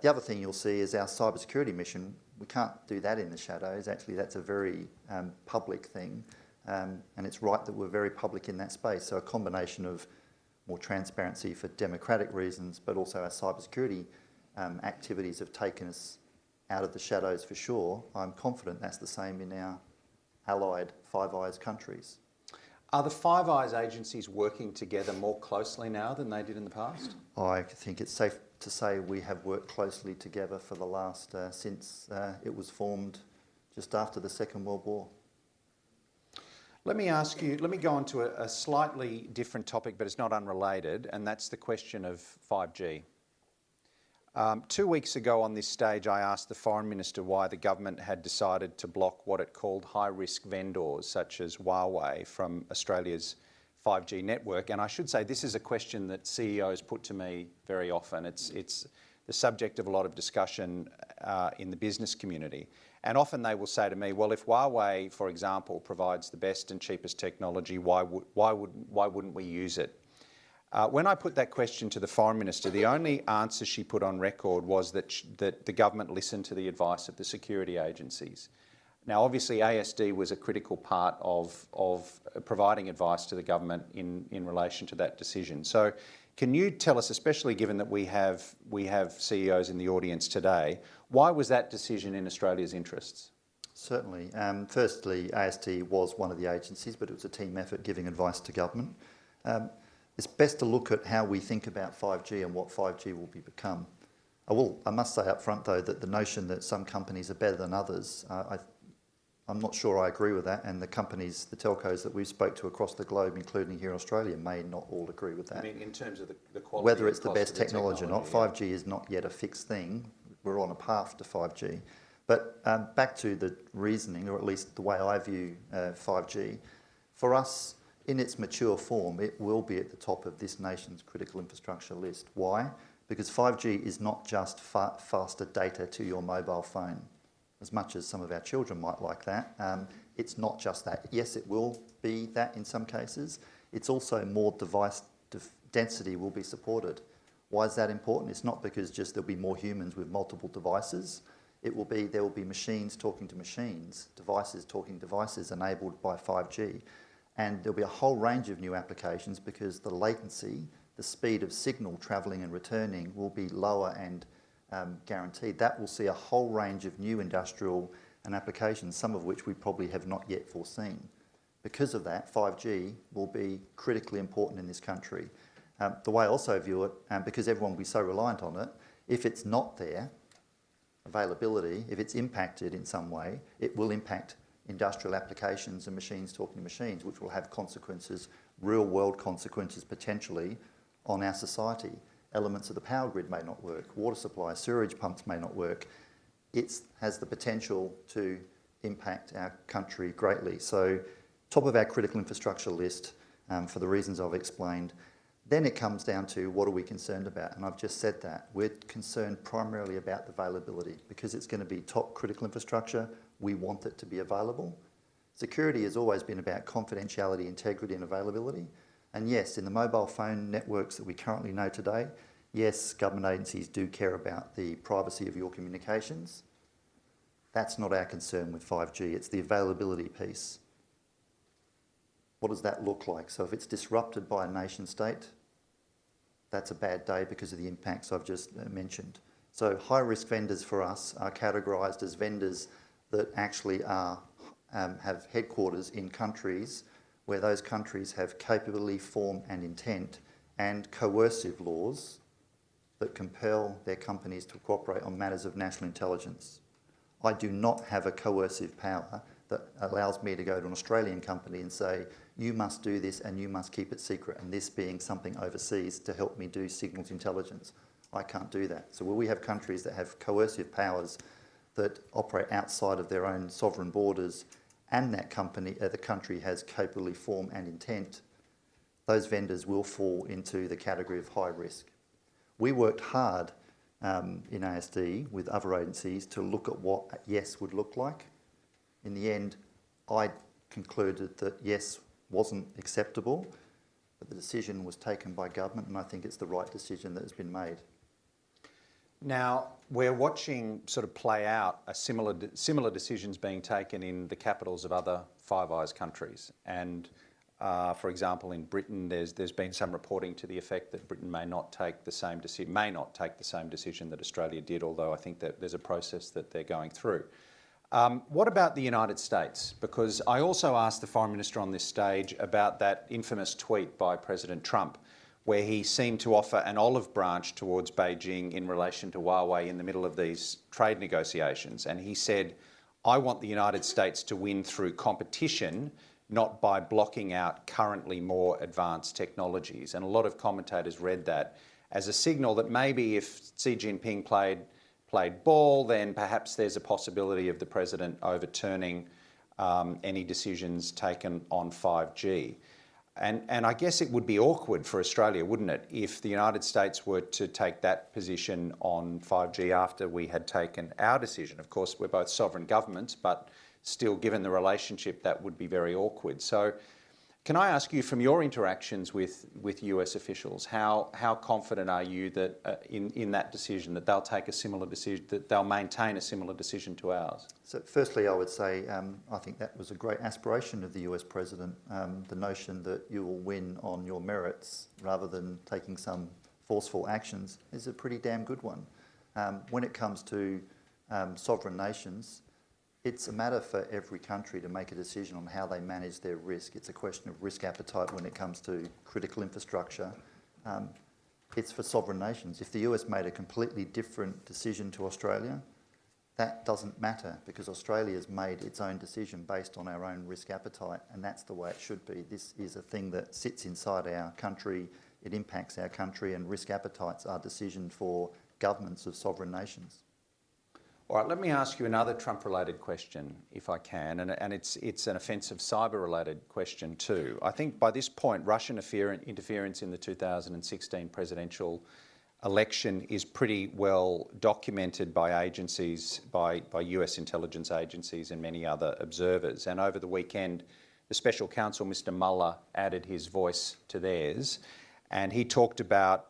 The other thing you'll see is our cybersecurity mission. We can't do that in the shadows. Actually, that's a very public thing, and it's right that we're very public in that space. So a combination of more transparency for democratic reasons, but also our cybersecurity activities have taken us out of the shadows for sure. I'm confident that's the same in our allied Five Eyes countries. Are the Five Eyes agencies working together more closely now than they did in the past? I think it's safe to say we have worked closely together for the last, since it was formed just after the Second World War. Let me go on to a slightly different topic, but it's not unrelated, and that's the question of 5G. 2 weeks ago on this stage, I asked the Foreign Minister why the government had decided to block what it called high-risk vendors, such as Huawei, from Australia's 5G network. And I should say this is a question that CEOs put to me very often. It's the subject of a lot of discussion in the business community. And often they will say to me, well, if Huawei, for example, provides the best and cheapest technology, why wouldn't we use it? When I put that question to the Foreign Minister, the only answer she put on record was that the government listened to the advice of the security agencies. Now, obviously, ASD was a critical part of providing advice to the government in relation to that decision. So can you tell us, especially given that we have CEOs in the audience today, why was that decision in Australia's interests? Certainly. Firstly, ASD was one of the agencies, but it was a team effort giving advice to government. It's best to look at how we think about 5G and what 5G will become. I must say up front, though, that the notion that some companies are better than others, I'm not sure I agree with that, and the companies, the telcos that we spoke to across the globe, including here in Australia, may not all agree with that. I mean, in terms of the quality, whether it's the cost best of the technology or not, 5G is not yet a fixed thing. We're on a path to 5G. But back to the reasoning, or at least the way I view 5G, for us, in its mature form, it will be at the top of this nation's critical infrastructure list. Why? Because 5G is not just faster data to your mobile phone, as much as some of our children might like that. It's not just that. Yes, it will be that in some cases. It's also more device density will be supported. Why is that important? It's not because just there'll be more humans with multiple devices. There will be machines talking to machines, devices talking to devices enabled by 5G. And there'll be a whole range of new applications because the latency, the speed of signal travelling and returning will be lower and guaranteed. That will see a whole range of new industrial and applications, some of which we probably have not yet foreseen. Because of that, 5G will be critically important in this country. The way I also view it, because everyone will be so reliant on it, if it's not there, availability, if it's impacted in some way, it will impact industrial applications and machines talking to machines, which will have consequences, real world consequences potentially on our society. Elements of the power grid may not work, water supply, sewerage pumps may not work. It has the potential to impact our country greatly. So top of our critical infrastructure list for the reasons I've explained. Then it comes down to what are we concerned about? And I've just said that. We're concerned primarily about the availability because it's going to be top critical infrastructure. We want it to be available. Security has always been about confidentiality, integrity and availability. And yes, in the mobile phone networks that we currently know today, yes, government agencies do care about the privacy of your communications. That's not our concern with 5G. It's the availability piece. What does that look like? So if it's disrupted by a nation state, that's a bad day because of the impacts I've just mentioned. So high-risk vendors for us are categorised as vendors that actually have headquarters in countries where those countries have capability, form and intent and coercive laws that compel their companies to cooperate on matters of national intelligence. I do not have a coercive power that allows me to go to an Australian company and say, you must do this and you must keep it secret, and this being something overseas to help me do signals intelligence. I can't do that. So where we have countries that have coercive powers that operate outside of their own sovereign borders and that the country has capability, form and intent, those vendors will fall into the category of high risk. We worked hard in ASD with other agencies to look at what a yes would look like. In the end, I concluded that yes wasn't acceptable, but the decision was taken by government and I think it's the right decision that has been made. Now, we're watching sort of play out a similar decisions being taken in the capitals of other Five Eyes countries. And for example, in Britain, there's been some reporting to the effect that Britain may not take the same decision that Australia did, although I think that there's a process that they're going through. What about the United States? Because I also asked the Foreign Minister on this stage about that infamous tweet by President Trump, where he seemed to offer an olive branch towards Beijing in relation to Huawei in the middle of these trade negotiations. And he said, I want the United States to win through competition, not by blocking out currently more advanced technologies. And a lot of commentators read that as a signal that maybe if Xi Jinping played ball, then perhaps there's a possibility of the president overturning any decisions taken on 5G. And I guess it would be awkward for Australia, wouldn't it, if the United States were to take that position on 5G after we had taken our decision. Of course, we're both sovereign governments, but still, given the relationship, that would be very awkward. So Can I ask you, from your interactions with US officials, how confident are you that in that decision, that they'll take a similar decision, that they'll maintain a similar decision to ours? So firstly, I would say I think that was a great aspiration of the US President, the notion that you will win on your merits rather than taking some forceful actions is a pretty damn good one. When it comes to sovereign nations, it's a matter for every country to make a decision on how they manage their risk. It's a question of risk appetite when it comes to critical infrastructure. It's for sovereign nations. If the US made a completely different decision to Australia, that doesn't matter because Australia's made its own decision based on our own risk appetite, and that's the way it should be. This is a thing that sits inside our country, it impacts our country, and risk appetites are decision for governments of sovereign nations. All right, let me ask you another Trump-related question, if I can, and it's an offensive cyber-related question too. I think by this point, Russian interference in the 2016 presidential election is pretty well documented by agencies, by US intelligence agencies and many other observers. And over the weekend, the special counsel, Mr. Mueller, added his voice to theirs. And he talked about,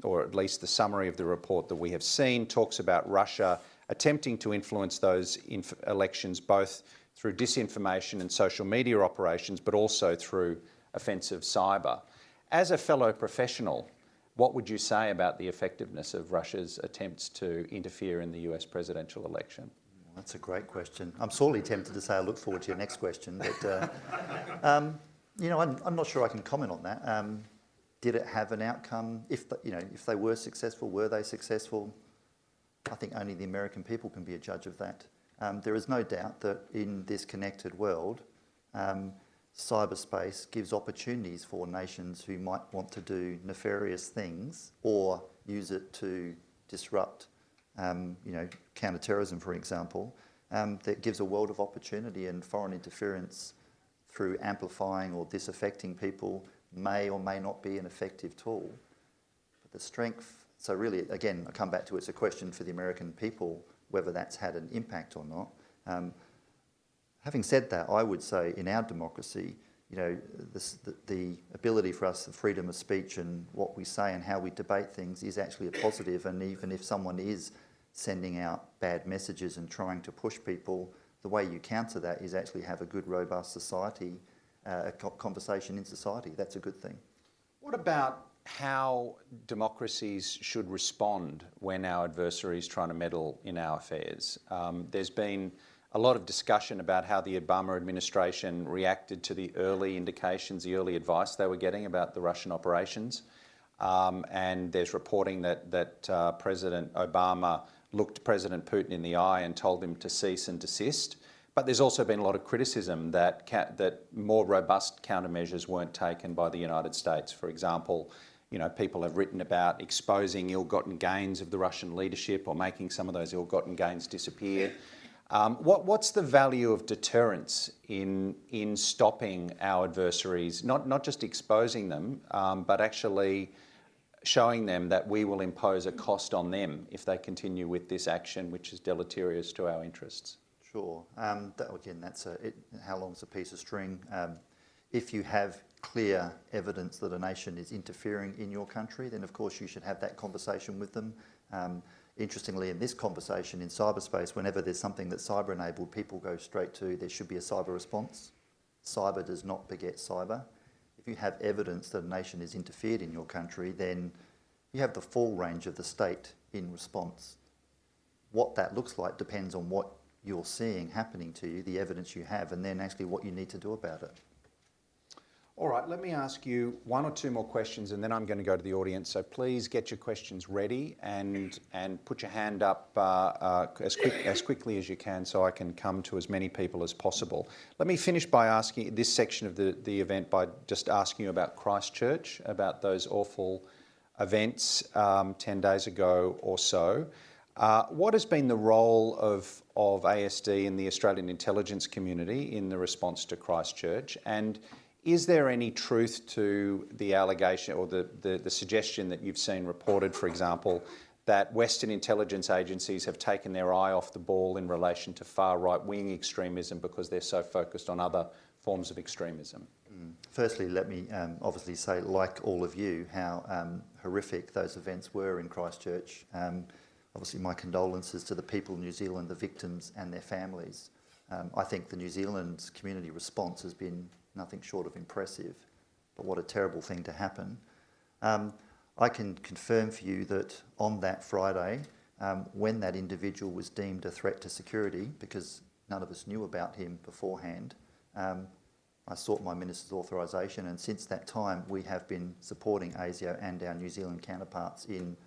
or at least the summary of the report that we have seen, talks about Russia attempting to influence those elections both through disinformation and social media operations, but also through offensive cyber. As a fellow professional, what would you say about the effectiveness of Russia's attempts to interfere in the US presidential election? Well, that's a great question. I'm sorely tempted to say I look forward to your next question, but I'm not sure I can comment on that. Did it have an outcome? If they were successful, were they successful? I think only the American people can be a judge of that. There is no doubt that in this connected world, cyberspace gives opportunities for nations who might want to do nefarious things or use it to disrupt, counter-terrorism, for example. That gives a world of opportunity, and foreign interference through amplifying or disaffecting people may or may not be an effective tool. But the strength, so really, again, I come back to it's a question for the American people whether that's had an impact or not. Having said that, I would say in our democracy, the ability for us, the freedom of speech and what we say and how we debate things is actually a positive. And even if someone is sending out bad messages and trying to push people, the way you counter that is actually have a good, robust society, a conversation in society. That's a good thing. What about how democracies should respond when our adversary is trying to meddle in our affairs? There's been a lot of discussion about how the Obama administration reacted to the early indications, the early advice they were getting about the Russian operations. And there's reporting that President Obama looked President Putin in the eye and told him to cease and desist. But there's also been a lot of criticism that more robust countermeasures weren't taken by the United States. For example, people have written about exposing ill-gotten gains of the Russian leadership or making some of those ill-gotten gains disappear. What's the value of deterrence in stopping our adversaries, not just exposing them, but actually showing them that we will impose a cost on them if they continue with this action, which is deleterious to our interests? Sure. That's how long's a piece of string? If you have clear evidence that a nation is interfering in your country, then of course you should have that conversation with them. Interestingly, in this conversation in cyberspace, whenever there's something that's cyber-enabled, people go straight to there should be a cyber response. Cyber does not beget cyber. If you have evidence that a nation has interfered in your country, then you have the full range of the state in response. What that looks like depends on what you're seeing happening to you, the evidence you have, and then actually what you need to do about it. All right, let me ask you one or two more questions and then I'm going to go to the audience. So please get your questions ready and put your hand up as quickly as you can so I can come to as many people as possible. Let me finish by asking this section of the event by just asking you about Christchurch, about those awful events 10 days ago or so. What has been the role of ASD in the Australian intelligence community in the response to Christchurch? And is there any truth to the allegation or the suggestion that you've seen reported, for example, that Western intelligence agencies have taken their eye off the ball in relation to far right-wing extremism because they're so focused on other forms of extremism? Firstly, let me obviously say, like all of you, how horrific those events were in Christchurch. Obviously, my condolences to the people of New Zealand, the victims and their families. I think the New Zealand community response has been nothing short of impressive, but what a terrible thing to happen. I can confirm for you that on that Friday, when that individual was deemed a threat to security, because none of us knew about him beforehand, I sought my Minister's authorisation, and since that time we have been supporting ASIO and our New Zealand counterparts in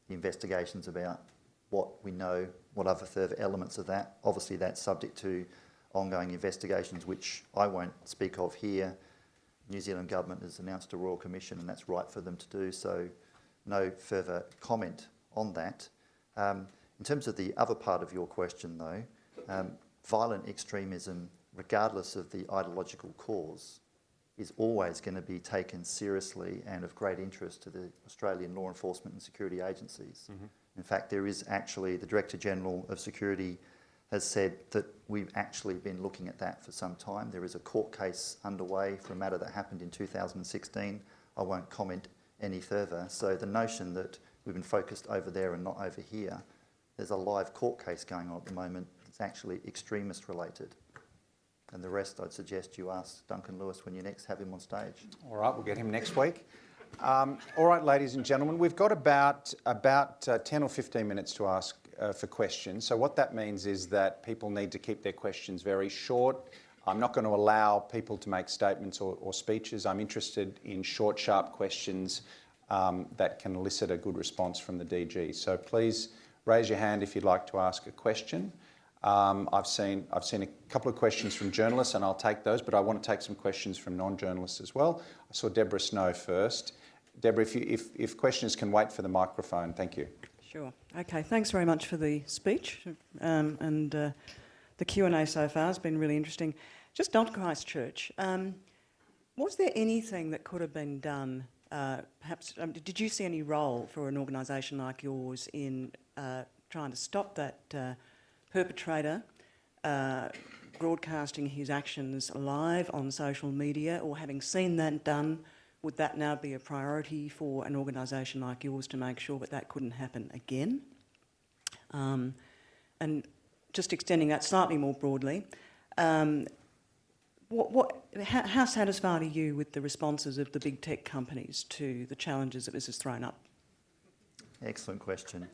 investigations about what we know, what other further elements of that. Obviously that's subject to ongoing investigations, which I won't speak of here. New Zealand Government has announced a Royal Commission and that's right for them to do, so no further comment on that. In terms of the other part of your question though, violent extremism, regardless of the ideological cause, is always going to be taken seriously and of great interest to the Australian law enforcement and security agencies. In fact, there is actually, the Director General of Security has said that we've actually been looking at that for some time. There is a court case underway for a matter that happened in 2016. I won't comment any further. So the notion that we've been focused over there and not over here, there's a live court case going on at the moment that's actually extremist related. And the rest, I'd suggest you ask Duncan Lewis when you next have him on stage. All right, we'll get him next week. All right, ladies and gentlemen, we've got about 10 or 15 minutes to ask for questions. So what that means is that people need to keep their questions very short. I'm not going to allow people to make statements or speeches. I'm interested in short, sharp questions that can elicit a good response from the DG. So please raise your hand if you'd like to ask a question. I've seen a couple of questions from journalists and I'll take those, but I want to take some questions from non-journalists as well. I saw Deborah Snow first. Deborah, if questions can wait for the microphone, thank you. Sure. Okay, thanks very much for the speech and the Q&A so far has been really interesting. Just on Christchurch, was there anything that could have been done, perhaps, did you see any role for an organisation like yours in trying to stop that perpetrator broadcasting his actions live on social media, or having seen that done, would that now be a priority for an organisation like yours to make sure that that couldn't happen again? And just extending that slightly more broadly, how satisfied are you with the responses of the big tech companies to the challenges that this has thrown up? Excellent question.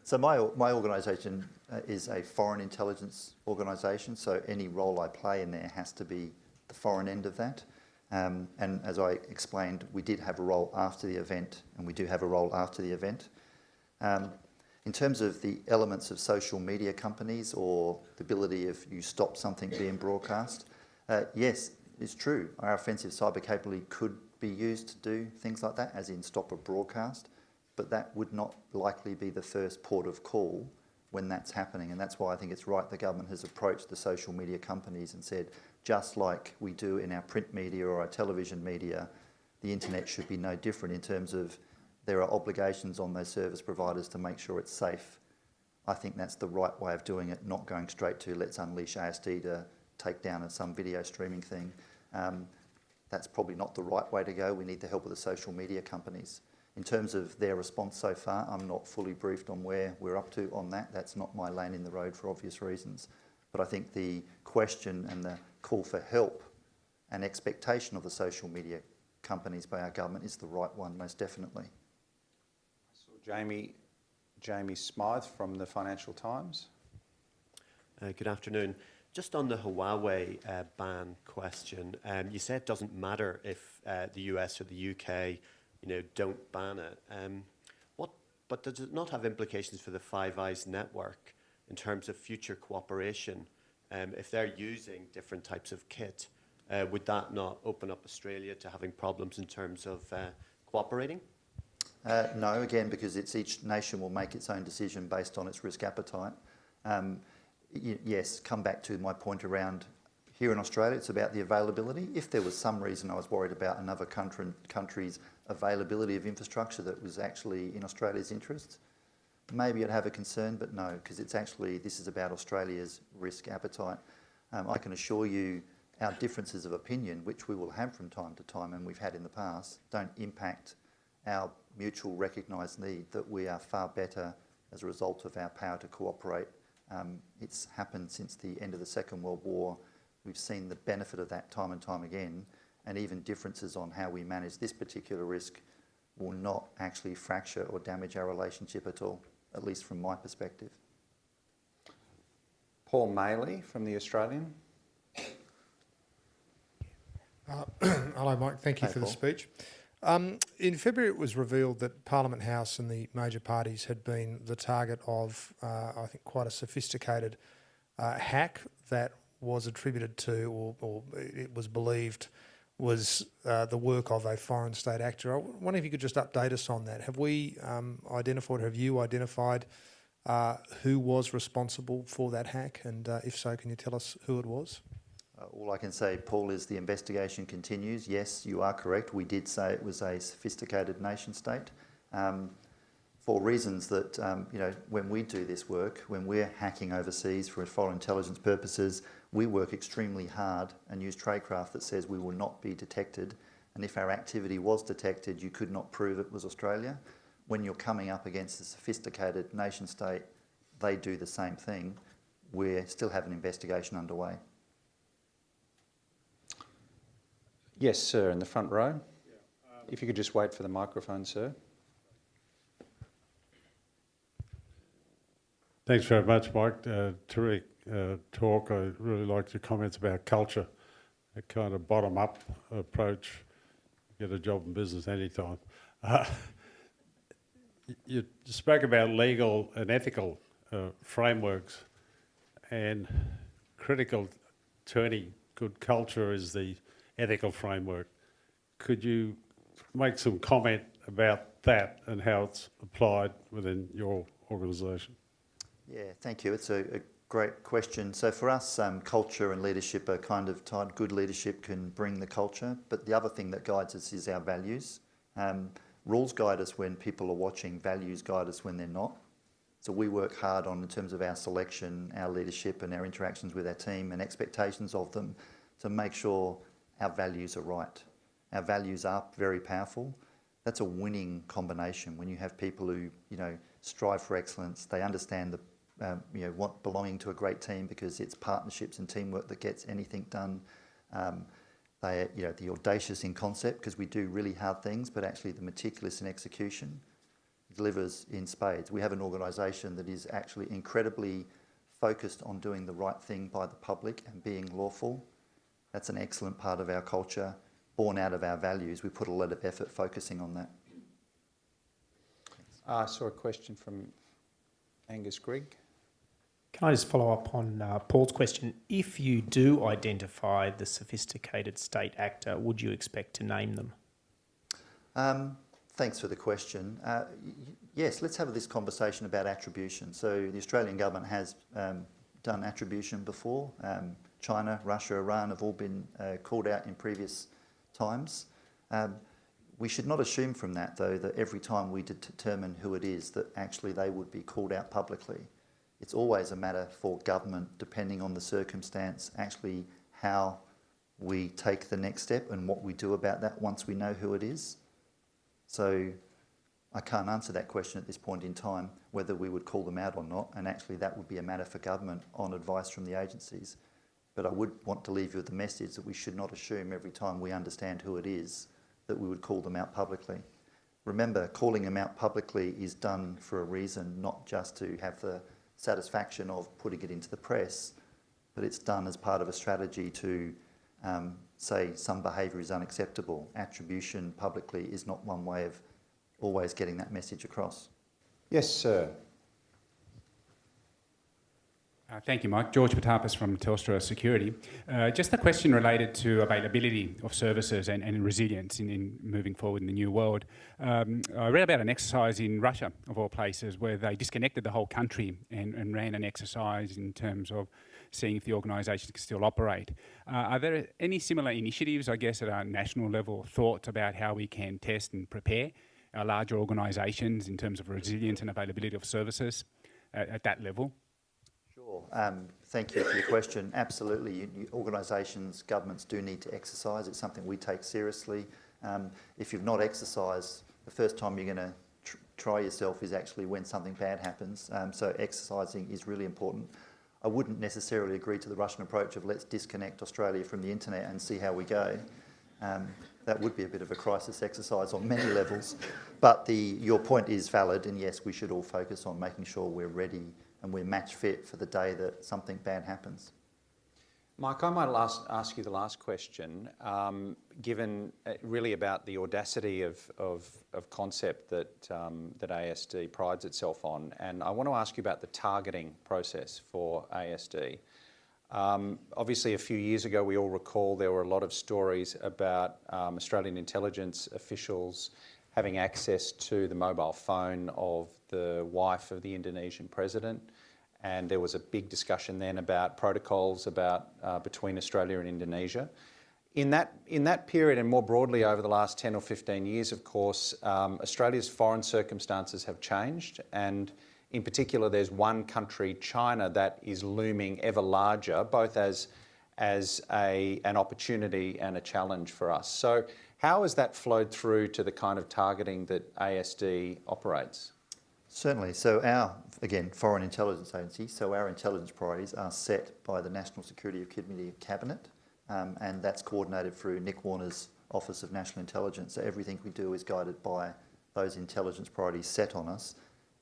So my organisation is a foreign intelligence organisation, so any role I play in there has to be the foreign end of that. And as I explained, we did have a role after the event, and we do have a role after the event. In terms of the elements of social media companies or the ability if you stop something being broadcast, yes, it's true. Our offensive cyber capability could be used to do things like that, as in stop a broadcast, but that would not likely be the first port of call when that's happening. And that's why I think it's right the government has approached the social media companies and said, just like we do in our print media or our television media, the internet should be no different in terms of there are obligations on those service providers to make sure it's safe. I think that's the right way of doing it, not going straight to let's unleash ASD to take down some video streaming thing. That's probably not the right way to go. We need the help of the social media companies. In terms of their response so far, I'm not fully briefed on where we're up to on that. That's not my lane in the road for obvious reasons. But I think the question and the call for help and expectation of the social media companies by our government is the right one, most definitely. So Jamie Smythe from the Financial Times. Good afternoon. Just on the Huawei ban question, you said it doesn't matter if the US or the UK don't ban it. But does it not have implications for the Five Eyes network in terms of future cooperation? If they're using different types of kit, would that not open up Australia to having problems in terms of cooperating? No, again, because each nation will make its own decision based on its risk appetite. Yes, come back to my point around here in Australia, it's about the availability. If there was some reason I was worried about another country's availability of infrastructure that was actually in Australia's interests, maybe I'd have a concern, but no, because this is about Australia's risk appetite. I can assure you our differences of opinion, which we will have from time to time and we've had in the past, don't impact our mutual recognised need that we are far better as a result of our power to cooperate. It's happened since the end of the Second World War. We've seen the benefit of that time and time again, and even differences on how we manage this particular risk will not actually fracture or damage our relationship at all, at least from my perspective. Paul Maley from The Australian. Hello, Mike. Thank you Hey, for the Paul. speech. In February, it was revealed that Parliament House and the major parties had been the target of, I think, quite a sophisticated hack that was attributed to, or it was believed, was the work of a foreign state actor. I wonder if you could just update us on that. Have we identified, have you identified who was responsible for that hack? And if so, can you tell us who it was? All I can say, Paul, is the investigation continues. Yes, you are correct. We did say it was a sophisticated nation state. For reasons that, when we do this work, when we're hacking overseas for foreign intelligence purposes, we work extremely hard and use tradecraft that says we will not be detected. And if our activity was detected, you could not prove it was Australia. When you're coming up against a sophisticated nation state, they do the same thing. We still have an investigation underway. Yes, sir, in the front row. If you could just wait for the microphone, sir. Thanks very much, Mike. Terrific talk. I really liked your comments about culture, a kind of bottom-up approach. Get a job in business anytime. You spoke about legal and ethical frameworks, and critical to any good culture is the ethical framework. Could you make some comment about that and how it's applied within your organisation? Yeah, thank you. It's a great question. So for us, culture and leadership are kind of tied. Good leadership can bring the culture, but the other thing that guides us is our values. Rules guide us when people are watching, values guide us when they're not. So we work hard on, in terms of our selection, our leadership and our interactions with our team and expectations of them, to make sure our values are right. Our values are very powerful. That's a winning combination when you have people who, strive for excellence. They understand want belonging to a great team because it's partnerships and teamwork that gets anything done. They, the audacious in concept because we do really hard things, but actually the meticulous in execution delivers in spades. We have an organisation that is actually incredibly focused on doing the right thing by the public and being lawful. That's an excellent part of our culture, born out of our values. We put a lot of effort focusing on that. I saw a question from Angus Grigg. Can I just follow up on Paul's question? If you do identify the sophisticated state actor, would you expect to name them? Thanks for the question. Yes, let's have this conversation about attribution. So the Australian government has done attribution before. China, Russia, Iran have all been called out in previous times. We should not assume from that, though, that every time we determine who it is, that actually they would be called out publicly. It's always a matter for government, depending on the circumstance, actually how we take the next step and what we do about that once we know who it is. So I can't answer that question at this point in time, whether we would call them out or not, and actually that would be a matter for government on advice from the agencies. But I would want to leave you with the message that we should not assume every time we understand who it is that we would call them out publicly. Remember, calling them out publicly is done for a reason, not just to have the satisfaction of putting it into the press, but it's done as part of a strategy to say some behaviour is unacceptable. Attribution publicly is not one way of always getting that message across. Yes, sir. Thank you, Mike. George Patapis from Telstra Security. Just a question related to availability of services and resilience in moving forward in the new world. I read about an exercise in Russia, of all places, where they disconnected the whole country and ran an exercise in terms of seeing if the organisations can still operate. Are there any similar initiatives, I guess, at a national level, thoughts about how we can test and prepare our larger organisations in terms of resilience and availability of services at that level? Sure. Sure. Thank you for your question. Absolutely, organisations, governments do need to exercise. It's something we take seriously. If you've not exercised, the first time you're going to try yourself is actually when something bad happens. So exercising is really important. I wouldn't necessarily agree to the Russian approach of let's disconnect Australia from the internet and see how we go. That would be a bit of a crisis exercise on many levels. But your point is valid, and yes, we should all focus on making sure we're ready and we're match fit for the day that something bad happens. Mike, I might ask you the last question, given really about the audacity of concept that ASD prides itself on, and I want to ask you about the targeting process for ASD. Obviously, a few years ago, we all recall there were a lot of stories about Australian intelligence officials having access to the mobile phone of the wife of the Indonesian president. And there was a big discussion then about protocols between Australia and Indonesia. In that period, and more broadly over the last 10 or 15 years, of course, Australia's foreign circumstances have changed, and in particular, there's one country, China, that is looming ever larger, both as an opportunity and a challenge for us. So, how has that flowed through to the kind of targeting that ASD operates? Certainly. So our, again, Foreign Intelligence Agency, so our intelligence priorities are set by the National Security Committee of Cabinet, and that's coordinated through Nick Warner's Office of National Intelligence. So everything we do is guided by those intelligence priorities set on us.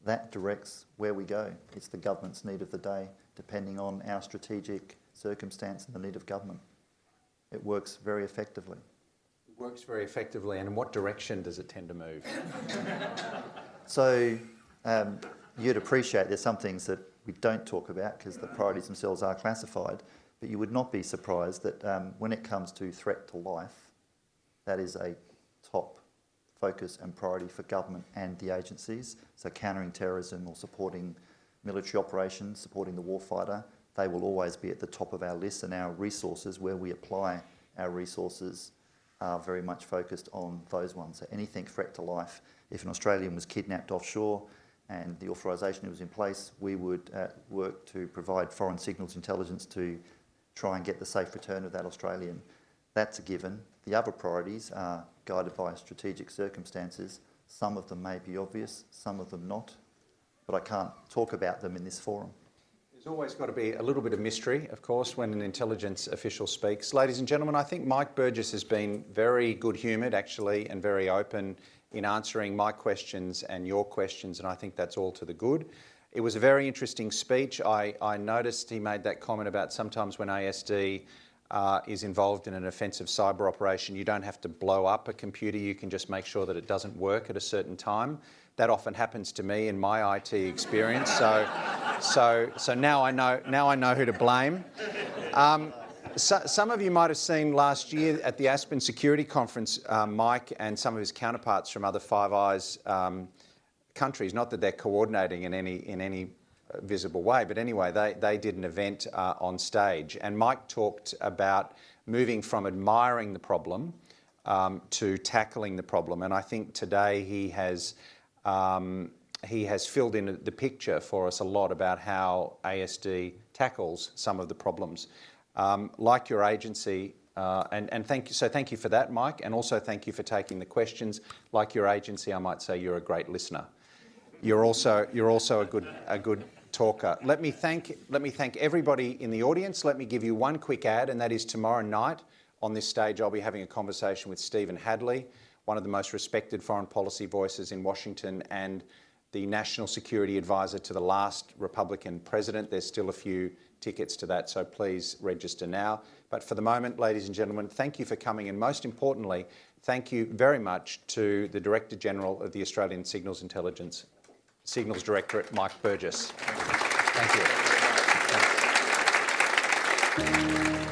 That directs where we go. It's the government's need of the day, depending on our strategic circumstance and the need of government. It works very effectively. It works very effectively, and in what direction does it tend to move? So you'd appreciate there's some things that we don't talk about because the priorities themselves are classified, but you would not be surprised that when it comes to threat to life, that is a top focus and priority for government and the agencies. So countering terrorism or supporting military operations, supporting the warfighter, they will always be at the top of our list, and our resources, where we apply our resources, are very much focused on those ones. So anything threat to life, if an Australian was kidnapped offshore and the authorisation was in place, we would work to provide foreign signals intelligence to try and get the safe return of that Australian. That's a given. The other priorities are guided by strategic circumstances. Some of them may be obvious, some of them not, but I can't talk about them in this forum. There's always got to be a little bit of mystery, of course, when an intelligence official speaks. Ladies and gentlemen, I think Mike Burgess has been very good-humoured, actually, and very open in answering my questions and your questions, and I think that's all to the good. It was a very interesting speech. I noticed he made that comment about sometimes when ASD is involved in an offensive cyber operation, you don't have to blow up a computer, you can just make sure that it doesn't work at a certain time. That often happens to me in my IT experience, so now I know who to blame. Some of you might have seen last year at the Aspen Security Conference, Mike and some of his counterparts from other Five Eyes countries, not that they're coordinating in any visible way, but anyway, they did an event on stage, and Mike talked about moving from admiring the problem to tackling the problem, and I think today he has filled in the picture for us a lot about how ASD tackles some of the problems. Like your agency, and thank you for that, Mike, and also thank you for taking the questions. Like your agency, I might say you're a great listener. You're also a good talker. Let me thank everybody in the audience. Let me give you one quick ad, and that is tomorrow night on this stage I'll be having a conversation with Stephen Hadley, one of the most respected foreign policy voices in Washington and the National Security Advisor to the last Republican president. There's still a few tickets to that, so please register now. But for the moment, ladies and gentlemen, thank you for coming, and most importantly, thank you very much to the Director General of the Australian Signals Directorate, Mike Burgess. Thank you. Thanks.